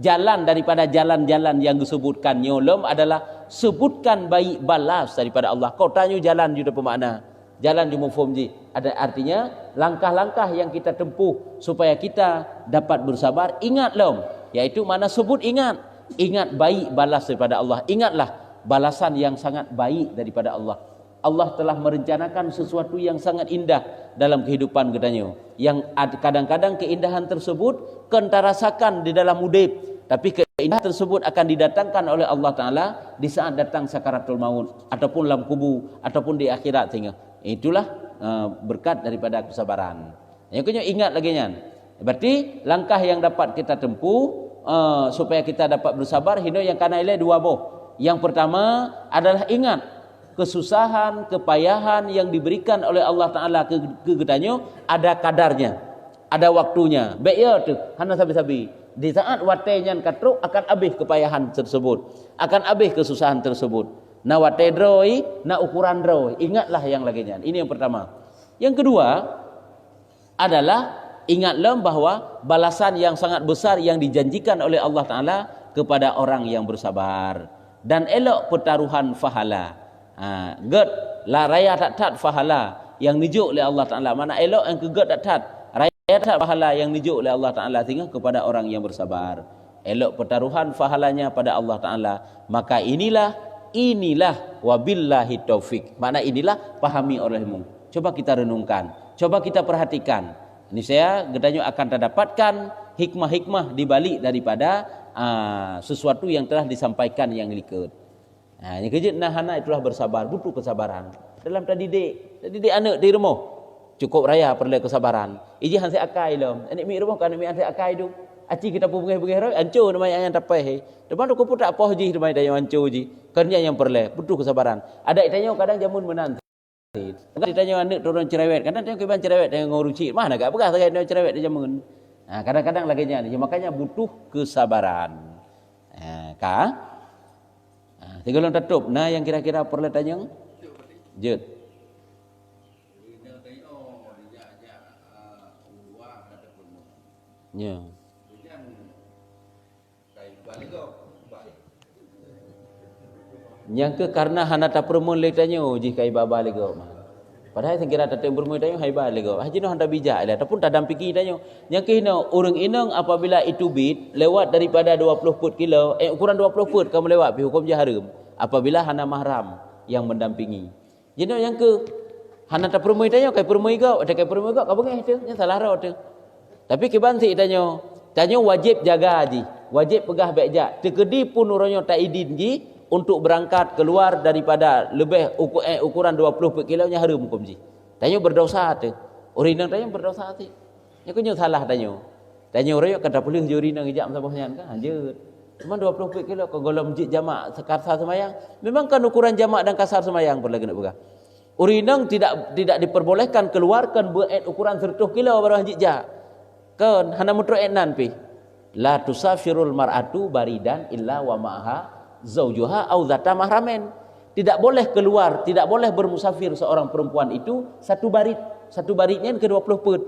Speaker 1: jalan daripada jalan-jalan yang disebutkan nyolom adalah sebutkan baik balas daripada Allah. Kotanya jalan juga pemakna. Jalan juga mafhum ji. Ada artinya langkah-langkah yang kita tempuh supaya kita dapat bersabar. Ingat lom, yaitu mana sebut ingat. Ingat baik balas daripada Allah. Ingatlah balasan yang sangat baik daripada Allah. Allah telah merencanakan sesuatu yang sangat indah dalam kehidupan katanya. Yang kadang-kadang keindahan tersebut kita rasakan di dalam udip, tapi keindahan tersebut akan didatangkan oleh Allah Taala di saat datang sakaratul maut ataupun dalam kubur ataupun di akhirat sehingga. Itulah berkat daripada kesabaran. Yang kedua ingat lagi nya. Berarti langkah yang dapat kita tempuh supaya kita dapat bersabar hino yang kana ile dua boh. Yang pertama adalah ingat kesusahan, kepayahan yang diberikan oleh Allah Ta'ala ke kitanya ada kadarnya, ada waktunya. Baik ya tu, hana sabi-sabi. Di saat watenya katruk akan habis kepayahan tersebut, akan habis kesusahan tersebut. Na wate droi, na ukuran droi. Ingatlah yang laginya. Ini yang pertama. Yang kedua adalah ingatlah bahwa balasan yang sangat besar yang dijanjikan oleh Allah Ta'ala kepada orang yang bersabar. Dan elok pertaruhan pahala. Ged la raya tak pahala yang dijuk oleh Allah Taala. Mana elok yang keged tak raya tak pahala yang dijuk oleh Allah Taala sehingga kepada orang yang bersabar. Elok pertaruhan pahalanya pada Allah Taala. Maka inilah wabillahi taufik. Makna inilah pahami olehmu. Coba kita renungkan, coba kita perhatikan. Ini saya gedanya akan terdapatkan hikmah-hikmah di balik daripada sesuatu yang telah disampaikan yang likut. Yang kejut nahana itulah bersabar, butuh kesabaran. Dalam terdidik anak di rumah cukup raya perlu kesabaran. Iji hansi akai lom. Anak mi rumah kan mi hansi akai tu. aci kita pungeh-pungeh roi hancur namanya yang tapai. Depan tu pun tak apa ji namanya yang hancur ji. Kerja yang perle, butuh kesabaran. Ada ditanya kadang jamun menanti. Kadang ditanya anak turun cerewet, kadang tengok kiban cerewet dengan nguruci. Mana gak begah sangat cerewet dia jamun. Nah, kadang-kadang lagi ni, makanya butuh kesabaran. Kah? Tinggal orang tutup. Nah, yang kira-kira perlu tanya, jut. Ya. Yang ke karena hanata permun le tanya jika ibaba lego. Padahal saya kira tatang permun tanya haiba lego. Haji no handa bijak le ataupun tak dampiki tanya. Yang ke hina urang inang apabila itu bit lewat daripada 20 fut kilo, ukuran 20 fut kamu lewat pi hukum je haram apabila hana mahram yang mendampingi. Jadi yang ke hanata permun tanya kai permun go, ada kai permun go ka bengeh tu, nya salah ro tu. Tapi kiban si tanya wajib jaga haji, wajib pegah bejak. Tekedi pun uranyo tak idin ji untuk berangkat keluar daripada lebih ukuran 20 kilo nya haram hukum ji. Tanya berdosa tu. Urinang tanya berdosa tu. Nya kunyo salah tanya. Tanya orang kata boleh je urinang ijak sabahnya kan anjeut. Cuma 20 kilo ke golom masjid jamak kasar semayang. Memang kan ukuran jamak dan kasar semayang perlu kena pegah. Urinang tidak diperbolehkan keluarkan ukuran 100 kilo baru masjid jak. Kan hana mutro enan pi. La tusafirul mar'atu baridan illa wa ma'aha zaujuha au zata mahramen. Tidak boleh keluar, tidak boleh bermusafir seorang perempuan itu satu barit. Satu baritnya ke 20 put.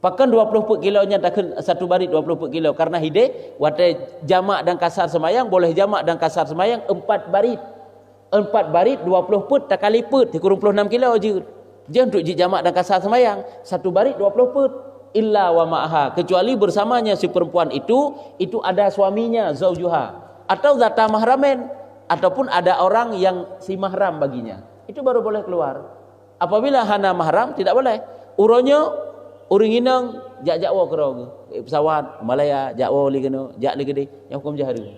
Speaker 1: Pakan 20 put kilonya takkan satu barit 20 put kilo karena hide wate jamak dan kasar semayang boleh jamak dan kasar semayang 4 barit. 4 barit 20 put tak kali put 36 kilo je. Dia untuk jamak dan kasar semayang satu barit 20 put. Illa wa ma'aha, kecuali bersamanya si perempuan itu ada suaminya zaujuha atau zata mahramen ataupun ada orang yang si mahram baginya, itu baru boleh keluar. Apabila hana mahram tidak boleh. Uring inang jak-jakwa kerong pesawat Malaya jakwa li kena jak li gede yang hukum jahari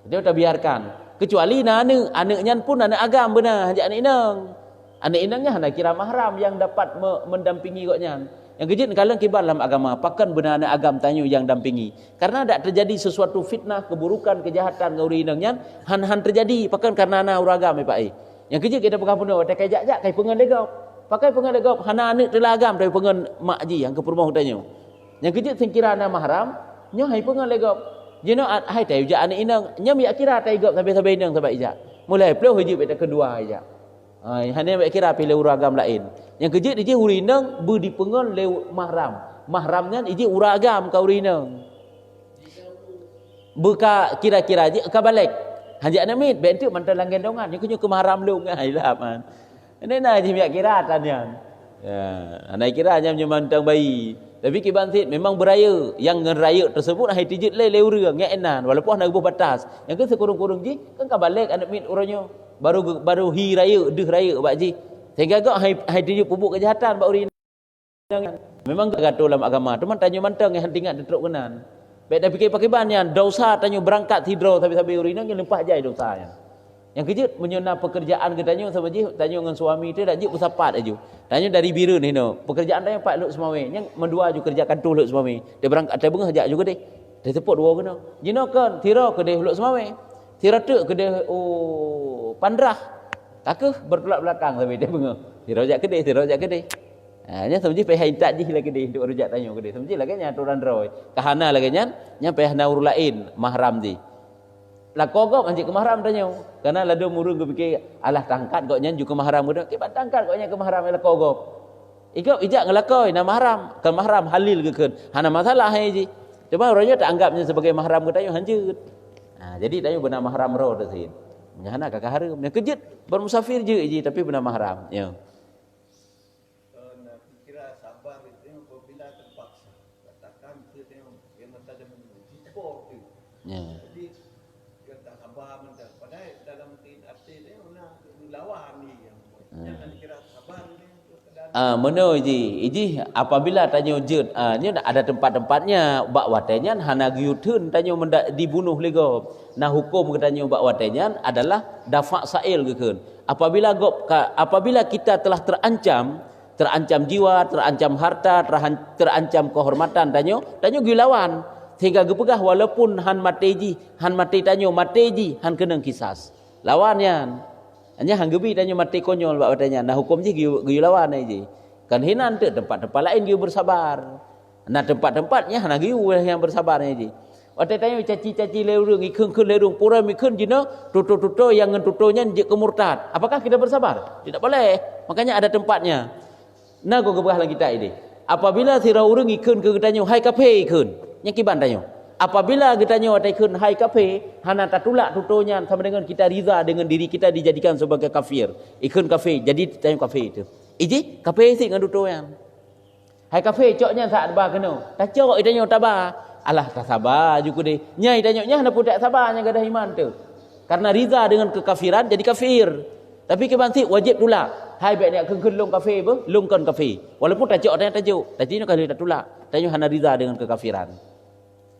Speaker 1: dia tak biarkan, kecuali anaknya pun anak agam benar jak anak inangnya hana kira mahram yang dapat mendampingi koknya. Yang kejut kalau kibar dalam agama, pakan benar anak agam tanya yang dampingi. Karena tak terjadi sesuatu fitnah, keburukan, kejahatan nguri inangnya, han terjadi pakan karena anak uragam pak ai. Yang kejut kita pegang pun ada kai jak kai pengen legap. Pakai pengen legap hana anak telah agam tapi pengen makji yang ke perumah tanya. Yang kejut singkira anak mahram, nya hai pengen legap. Jeno hai tai jak anak inang, nya mi kira tai gap sampai inang sampai ijak. Mulai pelih hiji pada kedua ijak. Hanya baik kira pilih uragam lain. Yang kejut dia urinang berdipengon lewat mahram. Mahramnya dia uragam kau urinang. Buka kira-kira je ka balik. Hajak namit bentuk mantan langgan dongan. Yang kunyo ke mahram lu ngai lah man. Ini na je biak kira tanya. Ya, andai kira hanya mantan bayi. Tapi kibantit memang beraya. Yang ngeraya tersebut hai tijit le urang ngenan walaupun nak buh batas. Yang ke sekurung-kurung je kan ka balik anak mit uranyo. Baru hi raya deh raya bak ji sehingga gak hai tujuh pupuk kejahatan bak urin memang gak gatul dalam agama teman tanya mantang yang tinggal detruk kenan baik dah fikir pakai banyak dosa tanya berangkat hidro tapi urin yang lempah jai dosa yang kejut menyuna pekerjaan ke tanya sama ji tanya dengan suami tu dak ji usapat aja tanya dari biru ni no pekerjaan tanya pak luk semawe yang mendua ju kerjakan tu luk semawe dia berangkat ada bengah jak juga deh dia tepuk dua kena jino kan tiro ke deh luk semawe tiratuk ke dia pandrah takeh bertolak belakang sampai dia bengah dirojak kedai nya semji pe hai tak ji lagi dia duk rojak tanya kedai semji lagi nya aturan roy kahana lagi nya pe hana ur lain mahram ji la kogop anji ke mahram tanya karena lado murung ke fikir alah tangkat kok nya ju ke mahram ke ke tangkat kok nya ke mahram la kogop igap ijak ngelakoi na mahram ke mahram halil ke kan hana masalah hai ji cuma ronya tak anggapnya sebagai mahram ke tanya hanjut. Jadi tanya benar mahram roh tu sin. Nyana kakak haram. Yang kejut bermusafir je tapi benar mahram. Ya.
Speaker 2: Nak kira sabar itu apabila terpaksa. Katakan kita tengok yang mata ada menuju sport tu.
Speaker 1: Ya.
Speaker 2: Jadi kita sabar mendak. Padahal dalam arti dia nak lawan ni yang. Jangan kira sabar ni.
Speaker 1: Mana iji apabila tanya jut ni ada tempat-tempatnya bak watenya hana gyutun tanya dibunuh lego nah hukum katanya bak watenya adalah dafa sa'il gekeun apabila kita telah terancam jiwa, terancam harta, terancam kehormatan tanya gilawan sehingga gepegah walaupun han mateji, han mati tanyo mateji, han kena kisas. Lawannya, hanya han gebi tanyo mati konyol bak batanya. Nah hukum ji giu lawan ji. Kan hinan tu tempat-tempat lain giu bersabar. Nah tempat-tempatnya han giu yang bersabarnya ji. Waktu tanya caci-caci lerung, ikun lerung, pura mikun jino, tuto yang tutonya je kemurtad. Apakah kita bersabar? Tidak boleh. Makanya ada tempatnya. Nah gua gebah lagi kita ini. Apabila sira urang ikun ke kita hai kafe ikun. Yang kiban tanyo. Apabila kita nyo ataikun hai kafe, hana tatulak tutonya sama dengan kita riza dengan diri kita dijadikan sebagai kafir. Ikun kafe, jadi tanyo kafe itu. Iji kafe sik dengan tutonya. Hai kafe coknya tak ba kena. Tak cok itanyo tabah. Alah tak sabar juga deh. Nyai tanya nya nak tak sabarnya gadah iman tu. Karena riza dengan kekafiran jadi kafir. Tapi kebanti wajib tolak. Hai baik nak kengkun long kafe apa? Longkan kafe. Walaupun tak cok tanya tajuk. Tapi ni kalau tak tolak, tanya hana riza dengan kekafiran.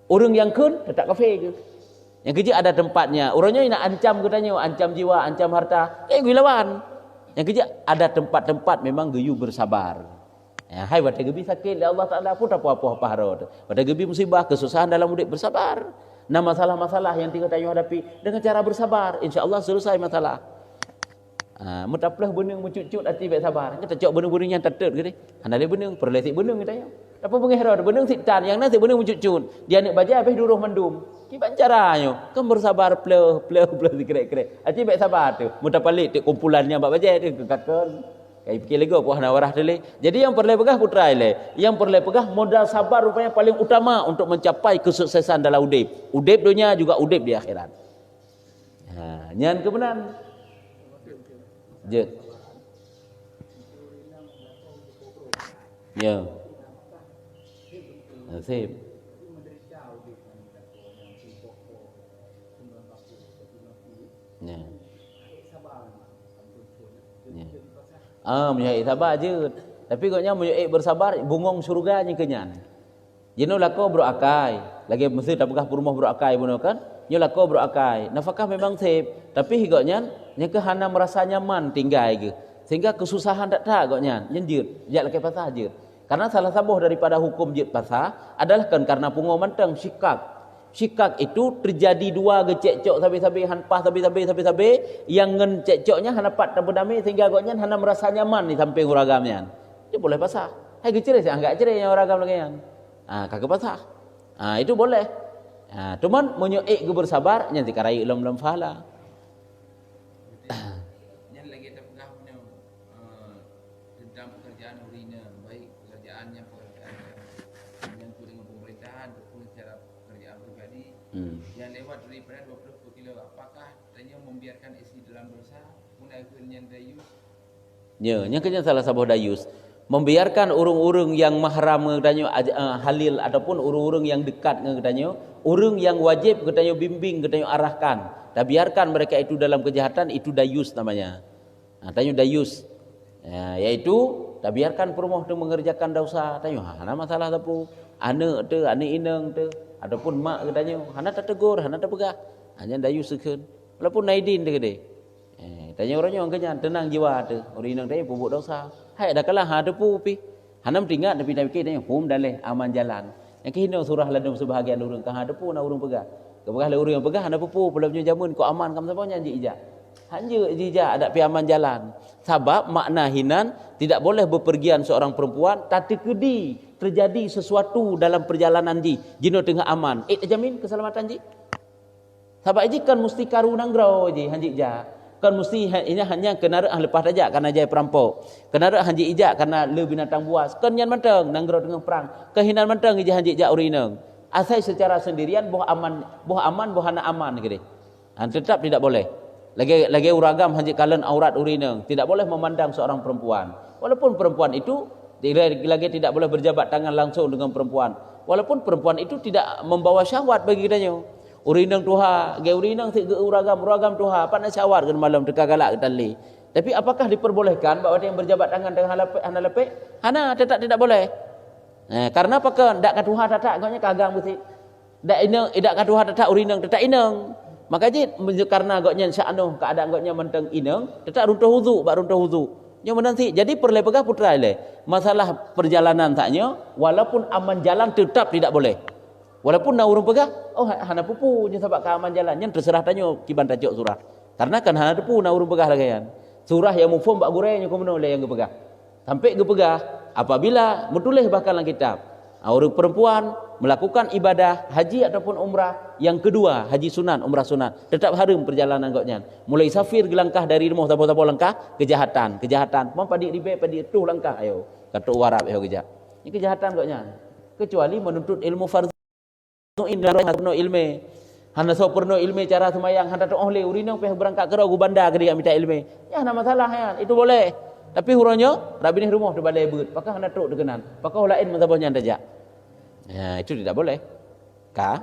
Speaker 1: Orang yang kun tetap kafir ke. Yang kerja ada tempatnya. Orangnya nak ancam ke tanya, ancam jiwa, ancam harta. Gue lawan. Yang kerja ada tempat-tempat memang geyu bersabar. Ya, hai wata gebi sakit Allah Taala pun tak apa-apa harot. Wata gebi musibah, kesusahan dalam hidup bersabar. Nah masalah-masalah yang tinggal tanya hadapi dengan cara bersabar, insya-Allah selesai masalah. Mutaplah benung mencucut hati baik sabar. Kita cok benung-benung yang tetet ke deh. Hana le benung, perlesik benung kita tanya. Apa pengehra benung sitan yang nasi benung mencucut. Dia nak baca habis duruh mendum. Kiban caranya? Kan bersabar pleh zikrek-krek. Hati baik sabar tu. Mutapalik tu kumpulannya bab baca tu kekakon. Kai fikir lagi apa hana warah tele. Jadi yang perlu pegah putra le. Yang perlu pegah modal sabar rupanya paling utama untuk mencapai kesuksesan dalam udip. Udip dunia juga udip di akhirat. Nyan kebenaran. Je. Ya. Nasib. Ya. Ya. Menyai sabar je. Tapi koknya menyai bersabar bungong surga nya kenyan. Jeno lako berakai. Lagi mesti tak pegah rumah berakai benar kan? Nyo lako berakai. Nafkah memang sip, tapi higoknya nya ke hana merasa nyaman tinggal ke. Sehingga kesusahan tak koknya nyenjut, jak laki pasah je. Karena salah satu daripada hukum jid pasah adalah kan karena pungo manteng sikak. Sikak itu terjadi dua gecek-cok sabi-sabi hanpah sabi-sabi yang ngen cek-coknya hana pat berdamai sehingga koknya hana merasa nyaman di samping uragamnya. Dia boleh pasah. Hai gecerai sih enggak cerai yang uragam lagi yang. Kagak pasah. Itu boleh. Cuman menyoek ke bersabar nanti karai lom fahala.
Speaker 3: Yang lagi terpegah punya tentang pekerjaan urina, baik pekerjaannya yang dengan pemerintahan ataupun secara pekerjaan pribadi yang lewat daripada 20 kilo. Apakah tanya membiarkan isteri dalam dosa mulai akhirnya dayus?
Speaker 1: Ya, yang kena salah satu dayus. Membiarkan urung-urung yang mahram katanya halil ataupun urung-urung yang dekat katanya, urung yang wajib katanya bimbing katanya arahkan. Dan biarkan mereka itu dalam kejahatan, itu dayus namanya. Tanya dayus. Yaitu tak biarkan perumah tu mengerjakan dosa. Tanya hana masalah tapu. Anak tu, anak inang tu ataupun mak katanya, hana tak tegur, hana tak pegah. Hanya dayus sekeun. Walaupun naidin dia kata. Tanya orangnya angkanya tenang jiwa tu. Orang inang tanya pupuk dosa. Hai dah kalah ada pu pi. Hanam tinggal tapi nak fikir tanya hum daleh aman jalan. Yang kena surah ladum sebahagian urang kah ada pu na urang pegah. Kepegah le urang yang pegah ada pu pula punya jamun ko aman kam sapa nya ijak. Hanya ijak ada pi aman jalan. Sebab makna hinan tidak boleh bepergian seorang perempuan tapi kedi terjadi sesuatu dalam perjalanan ji. Jino tengah aman. Terjamin keselamatan ji. Sebab ji kan mesti karu nanggrau ji hanji ijak. Kan mesti ini hanya kendaraan lepas saja karena jaya perampok. Kendaraan hanji ijak karena le binatang buas. Kan yang manteng nanggro dengan perang. Kehinan manteng ijak hanji ijak urineng. Asal secara sendirian boh aman boh hana aman gede. Tetap tidak boleh. Lagi uragam hanji kalen aurat urineng. Tidak boleh memandang seorang perempuan. Walaupun perempuan itu lagi tidak boleh berjabat tangan langsung dengan perempuan. Walaupun perempuan itu tidak membawa syahwat bagi kitanya. Urinang tuha, ge urinang si uragam tuha, apa nak syawat kan malam teka galak tali. Tapi apakah diperbolehkan bahawa yang berjabat tangan dengan hana lepek? Hana tetap tidak boleh. Karena apakah dak katuha tatak kau nya kagang mesti. Dak inang, dak katuha tatak urinang tetap inang. Maka je karena goknya sya'nuh keadaan goknya menteng inang, tetap runtuh wudu. Nya menanti. Jadi perlu pegah putra le. Masalah perjalanan taknya walaupun aman jalan tetap tidak boleh. Walaupun na urung pegah, oh hana pupu nya sabab keaman jalan, nya terserah tanyo kiban tajuk surah. Karena kan hana pupu na urung pegah lagayan. Surah yang mufhum bak gureh nya komono le yang gepegah. Sampai gepegah apabila menulis bahkan dalam kitab. Orang perempuan melakukan ibadah haji ataupun umrah yang kedua, haji sunan, umrah sunan, tetap harum perjalanan goknya. Mulai safir gelangkah dari rumah tapo-tapo langkah kejahatan. Mau padi ribe padi tu langkah ayo. Kata warap ayo kejah. Ini kejahatan goknya. Kecuali menuntut ilmu fardhu ilmu. Hana so perno ilmu cara semayang hana tu oleh urino pe berangkat ke ragu bandar ke dia minta ilmu. Ya hana masalah ya, itu boleh. Tapi huronyo rabini rumah tu balai beut, pakah hana truk dekenan. Pakah lain mazhabnya tajak. Ya, itu tidak boleh. Ka?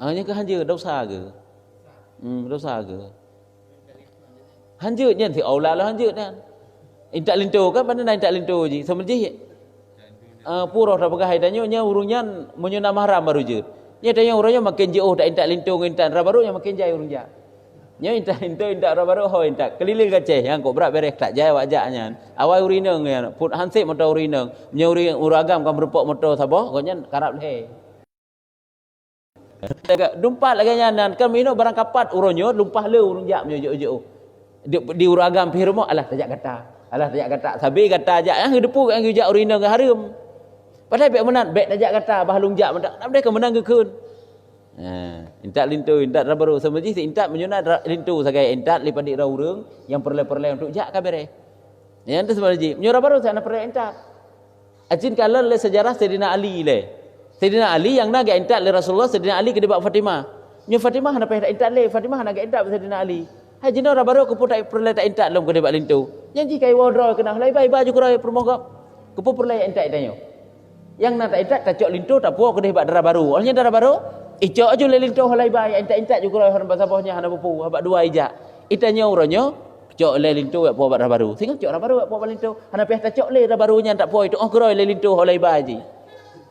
Speaker 1: Nya ke hanja dosa ke? Dosa ke? Hanja nya thì aula lah hanja kan. Intak lintu kan pada intak lintu je. Semenjih purah dah pegah danyo nya urunyan menyuna mahram baru je. Nya danyo urunnya makin jauh dak intak lintu intak baru nya makin jauh urunja. Nya intak lintu intak baru ho intak keliling gaceh yang kok berat beres tak jaya wajaknya. Awal urineng ya put hansip motor urineng. Nya uragam kan berpok motor sabo koknya karap le. Dumpat lagi nyan kan mino barang kapat uronyo lumpah le urunjak menyo jauh. Di uragam pi rumah alah tajak kata. Alah tajak kata sabi kata ajak yang depu yang ujak urineng ke harum. Padahal bek menat bek tajak kata bahalung jak mendak mereka menang kekeun. Intak lintu intak baru semenjih intak menyuna lintu sagai intak lipat di urang yang perle-perle untuk jak kabere. Yang tu sebenarnya menyura baru sana perle intak. Ajin kalau le sejarah Sayyidina Ali le. Sayyidina Ali yang naga intak le Rasulullah, Sayyidina Ali kedebak Fatimah. Nyu Fatimah nak payah intak le, Fatimah naga intak Sayyidina Ali. Haji no baru keputai perle tak intak lom kedebak lintu. Yang jika wardrobe kena halai bai baju kurai permogap. Kepu perle intak danyo. Yang nak intak tacok lintu tak puak kedebak darah baru. Olehnya darah baru icok aju le lintu halai bai intak ju kurai haran basabahnya hana pupu habak dua ijak. Itanya uronyo cok le lintu puak darah baru. Sehingga cok darah baru puak lintu. Hana payah tacok le darah barunya tak puak itu oh kurai le lintu halai bai ji.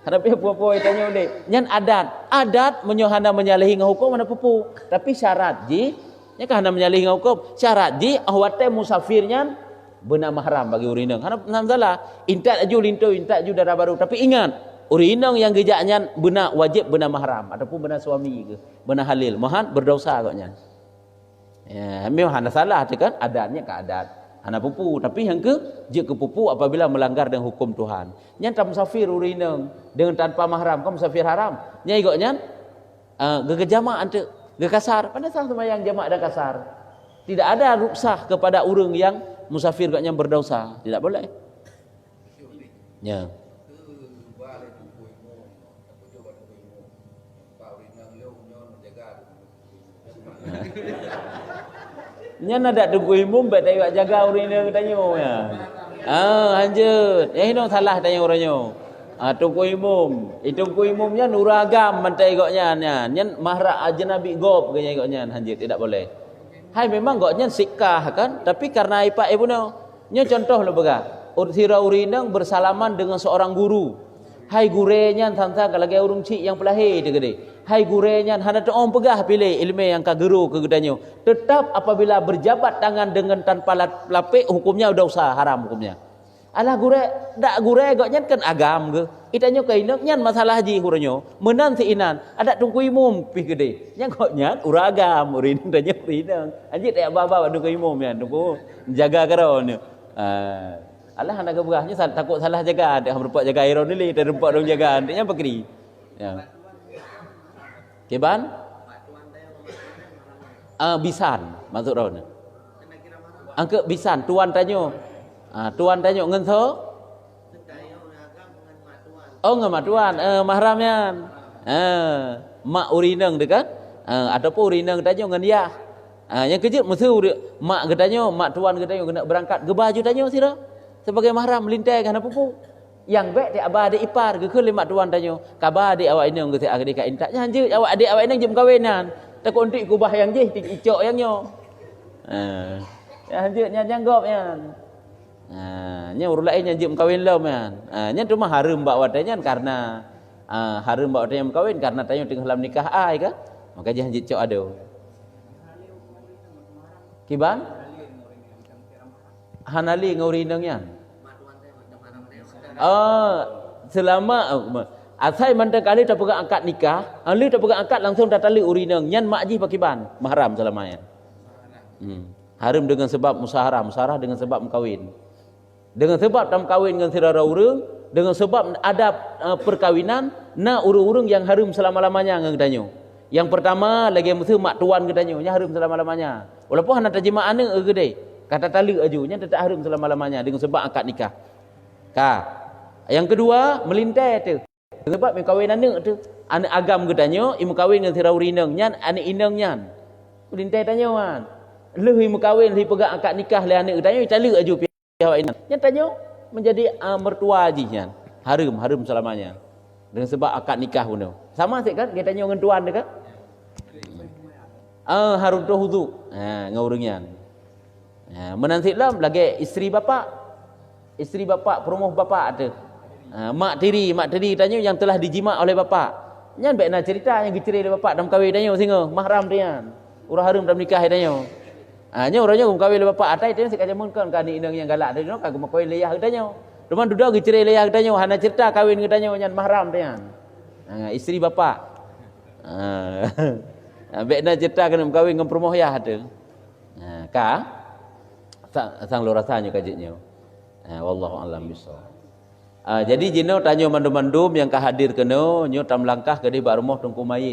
Speaker 1: Hana payah puak itanya le. Nyan adat menyohana menyalahi hukum hana pupu. Tapi syarat ji nya kan hana menyalahi hukum. Syarat ji ahwate musafirnya benar mahram bagi urineng. Hana salah. Intak aju lintu, intak aju darah baru. Tapi ingat, urineng yang gejaknya benar wajib benar mahram ataupun benar suami ke, benar halil. Mohan berdosa koknya. Ya, memang hana salah kan adatnya ke adat. Hana pupu, tapi yang ke je ke pupu apabila melanggar dengan hukum Tuhan. Nya tak musafir urineng dengan tanpa mahram, kau musafir haram. Nya ikutnya gegejama ante gekasar, pada saat sembahyang jamaah ada kasar. Tidak ada ruksah kepada orang yang musafir katnya berdosa, tidak boleh. Ya. Nya nada tunggu imum bet ayo jaga urine tanyo ya. Lanjut. Yang ini salah tanya orangnya. Tunggu imum. Tunggu imumnya nuragam mantai goknya nya. Nyen mahra ajnabi gop ganya goknya lanjut tidak boleh. Hai memang goknya sikah kan, tapi karena ipak ibunya. Nya contoh lo bega. Ursira urineng bersalaman dengan seorang guru. Hai gurenya sansa kalage urung cik yang pelahir dia gede. Hai gurenya hana tu om pegah pilih ilmu yang kageru kegedanyo. Tetap apabila berjabat tangan dengan tanpa lapik hukumnya udah usah haram hukumnya. Alah gure dak gure goknya kan agam ke. Itanyo kainak nyan masalah ji huronyo. Menan si inan ada tungku imum pi gede. Nya goknya uragam urin danyo urineng. Anjit tak apa-apa tungku imum ya tungku jaga karon. Alah anak gebahnya takut salah jaga, dia berbuat jaga iron ni, dia rempak dong jaga, dia pakri. Ya. Keban? Bisan masuk ron. Angke bisan tuan tanyo. Tuan tanyo ngen so? Oh ngemat tuan, mahramnya. Mak urineng dekat. Ataupun urineng tanyo ngen dia. Yang kejut mesti mak getanyo, mak tuan getanyo kena berangkat ke baju tanyo sira. Sebagai mahram melintai kana pupu. Yang baik dia abah adik ipar ke limat tuan tanyo. Kabar adik awak ini ngeti adik ka intaknya hanje awak adik awak ini jem kawinan. Takut untik kubah yang je icok yang nyo. Ya hanje nya janggop yan. Nya urut lain yang jem kawin lom yan. Nya cuma harum bak wadanya karena harum bak wadanya kawin karena tanyo tengah dalam nikah ai ka. Maka je hanje cok ado. Kiban? Hanali ngaurineng yan. Selama asai mantan kali tak pegang akad nikah, ali tak pegang akad langsung dah tali urineng, nyan mak ji pakiban, mahram selamanya. Haram dengan sebab musaharah, musaharah dengan sebab mengkawin. Dengan sebab tam kawin dengan saudara urang, dengan sebab ada perkawinan, na urang-urang yang haram selama-lamanya ngan gedanyo. Yang pertama lagi mesti mak tuan gedanyo, nya haram selama-lamanya. Walaupun hana terjemah ana gede, kata tali aju, nya tetap haram selama-lamanya dengan sebab akad nikah. Yang kedua, melintai tu. Sebab mengkawin anak tu, anak agam gedanyo, imu kawin dengan saudara urineng, nyan anak ineng nyan. Melintai tanya kan. Leh imu kawin, leh pegang akad nikah le anak gedanyo, tali aju awak ini. Yang tanya menjadi mertua haji kan. Haram selamanya. Dengan sebab akad nikah pun tu. Sama sik kan dia tanya dengan tuan dia kan? Harum tu hudu. Ngaurungian. Menantik lam lagi isteri bapa. Isteri bapa perumoh bapa tu. Mak tiri tanya yang telah dijima oleh bapa. Nyan baik nak cerita yang dicerai oleh bapa dalam kahwin tanya singa mahram dia. Urang harum dalam nikah tanya. Nya orangnya kawin oleh bapa atai tanya sik kajamun kan kan inang yang galak tanya kagum kawin leyah tanya. Rumah duduk dicerai leyah tanya hana cerita kawin tanya nyan mahram dia. Isteri bapa. Baik nak cerita kena kawin dengan perumoh yah tu. Sang lo rasanya kajitnya. Wallahu a'lam bissawab. Jadi jino tanya mandum-mandum yang kahadir kena nyo tam langkah ke di bak rumah tungku mayit.